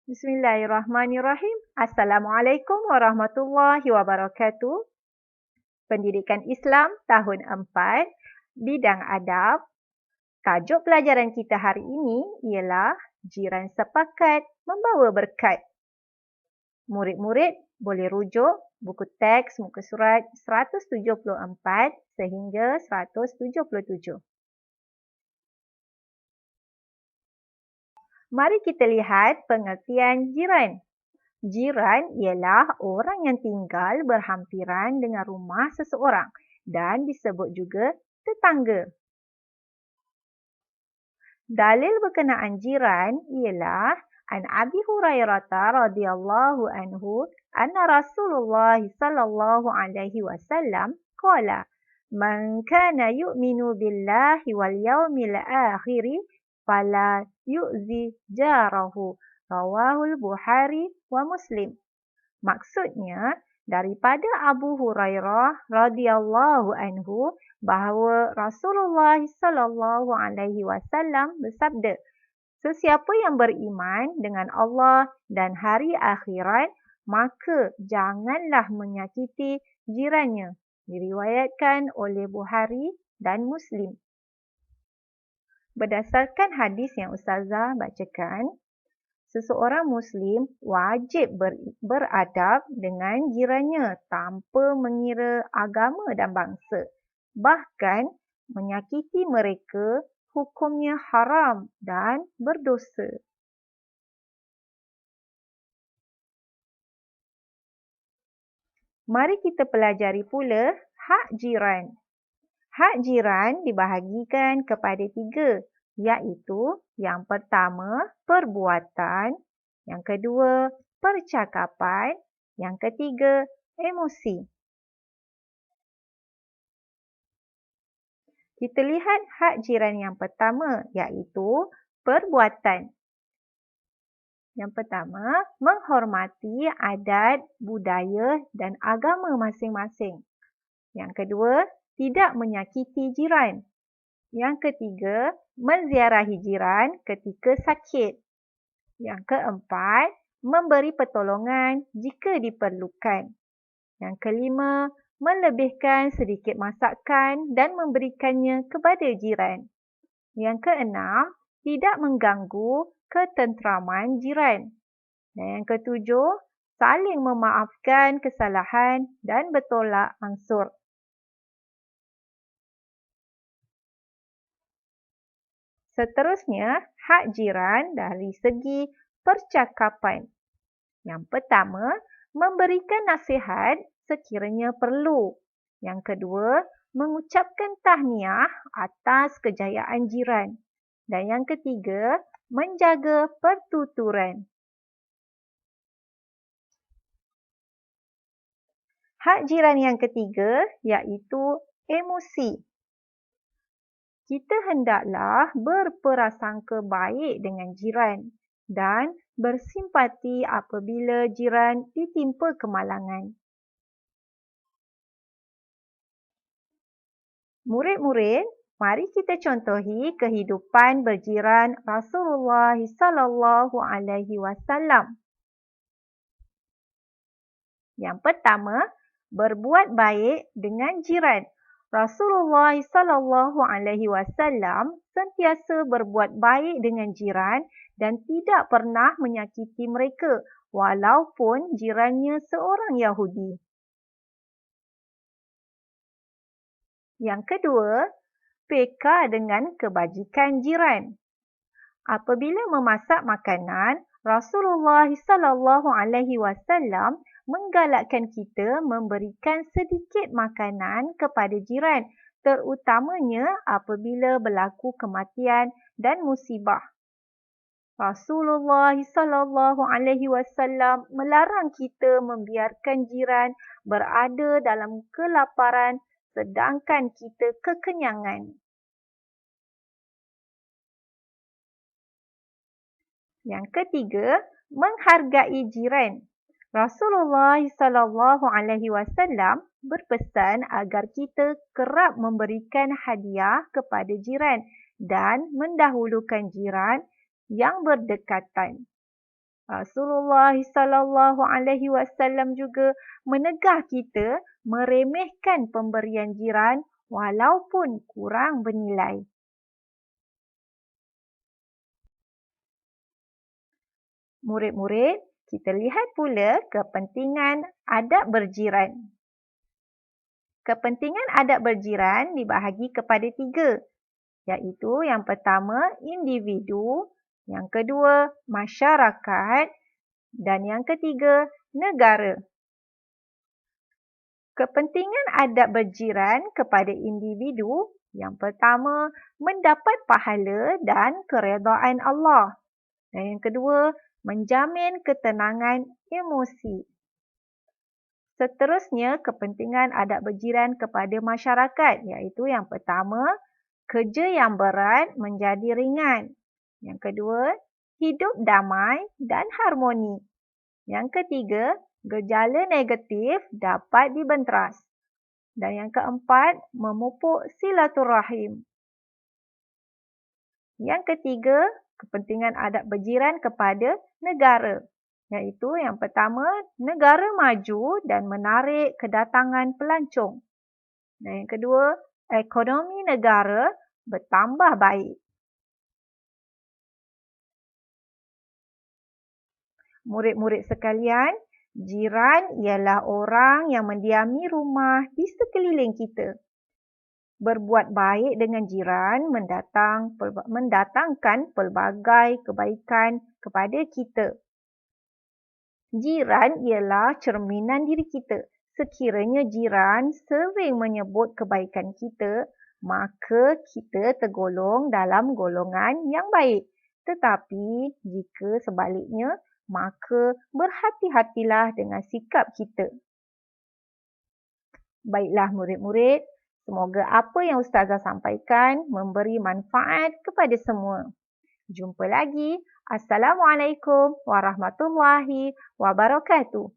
Bismillahirrahmanirrahim. Assalamualaikum warahmatullahi wabarakatuh. Pendidikan Islam tahun 4, bidang adab. Tajuk pelajaran kita hari ini ialah Jiran Sepakat Membawa Berkat. Murid-murid boleh rujuk buku teks muka surat 174 sehingga 177. Mari kita lihat pengertian jiran. Jiran ialah orang yang tinggal berhampiran dengan rumah seseorang dan disebut juga tetangga. Dalil berkenaan jiran ialah an Abi Hurairah radhiyallahu anhu anna Rasulullah sallallahu alaihi wasallam qala man kana yu'minu billahi wal yawmil akhir fala yu'zi jarahu. Rawahul Bukhari wa Muslim. Maksudnya, daripada Abu Hurairah radhiyallahu anhu bahawa Rasulullah sallallahu alaihi wasallam bersabda, sesiapa yang beriman dengan Allah dan hari akhirat, maka janganlah menyakiti jirannya. Diriwayatkan oleh Bukhari dan Muslim. Berdasarkan hadis yang Ustazah bacakan, seseorang Muslim wajib beradab dengan jirannya tanpa mengira agama dan bangsa. Bahkan, menyakiti mereka hukumnya haram dan berdosa. Mari kita pelajari pula hak jiran. Hak jiran dibahagikan kepada 3, iaitu yang pertama, perbuatan, yang kedua, percakapan, yang ketiga, emosi. Kita lihat hak jiran yang pertama, iaitu perbuatan. Yang pertama, menghormati adat, budaya dan agama masing-masing. Yang kedua, tidak menyakiti jiran. Yang ketiga, menziarahi jiran ketika sakit. Yang keempat, memberi pertolongan jika diperlukan. Yang kelima, melebihkan sedikit masakan dan memberikannya kepada jiran. Yang keenam, tidak mengganggu ketenteraman jiran. Dan yang ketujuh, saling memaafkan kesalahan dan bertolak ansur. Seterusnya, hak jiran dari segi percakapan. Yang pertama, memberikan nasihat sekiranya perlu. Yang kedua, mengucapkan tahniah atas kejayaan jiran. Dan yang ketiga, menjaga pertuturan. Hak jiran yang ketiga iaitu emosi. Kita hendaklah berprasangka baik dengan jiran dan bersimpati apabila jiran ditimpa kemalangan. Murid-murid, mari kita contohi kehidupan berjiran Rasulullah sallallahu alaihi wasallam. Yang pertama, berbuat baik dengan jiran. Rasulullah sallallahu alaihi wasallam sentiasa berbuat baik dengan jiran dan tidak pernah menyakiti mereka walaupun jirannya seorang Yahudi. Yang kedua, peka dengan kebajikan jiran. Apabila memasak makanan, Rasulullah sallallahu alaihi wasallam menggalakkan kita memberikan sedikit makanan kepada jiran, terutamanya apabila berlaku kematian dan musibah. Rasulullah sallallahu alaihi wasallam melarang kita membiarkan jiran berada dalam kelaparan sedangkan kita kekenyangan. Yang ketiga, menghargai jiran. Rasulullah sallallahu alaihi wasallam berpesan agar kita kerap memberikan hadiah kepada jiran dan mendahulukan jiran yang berdekatan. Rasulullah sallallahu alaihi wasallam juga menegah kita meremehkan pemberian jiran walaupun kurang bernilai. Murid-murid, kita lihat pula kepentingan adab berjiran. Kepentingan adab berjiran dibahagi kepada 3, iaitu yang pertama individu, yang kedua masyarakat dan yang ketiga negara. Kepentingan adab berjiran kepada individu, yang pertama mendapat pahala dan keredaan Allah. Dan yang kedua, menjamin ketenangan emosi. Seterusnya, kepentingan adab berjiran kepada masyarakat, iaitu yang pertama, kerja yang berat menjadi ringan. Yang kedua, hidup damai dan harmoni. Yang ketiga, gejala negatif dapat dibenteras. Dan yang keempat, memupuk silaturahim. Yang ketiga, kepentingan adab berjiran kepada negara, iaitu yang pertama, negara maju dan menarik kedatangan pelancong. Dan yang kedua, ekonomi negara bertambah baik. Murid-murid sekalian, jiran ialah orang yang mendiami rumah di sekeliling kita. Berbuat baik dengan jiran mendatangkan pelbagai kebaikan kepada kita. Jiran ialah cerminan diri kita. Sekiranya jiran sering menyebut kebaikan kita, maka kita tergolong dalam golongan yang baik. Tetapi jika sebaliknya, maka berhati-hatilah dengan sikap kita. Baiklah murid-murid, semoga apa yang Ustazah sampaikan memberi manfaat kepada semua. Jumpa lagi. Assalamualaikum warahmatullahi wabarakatuh.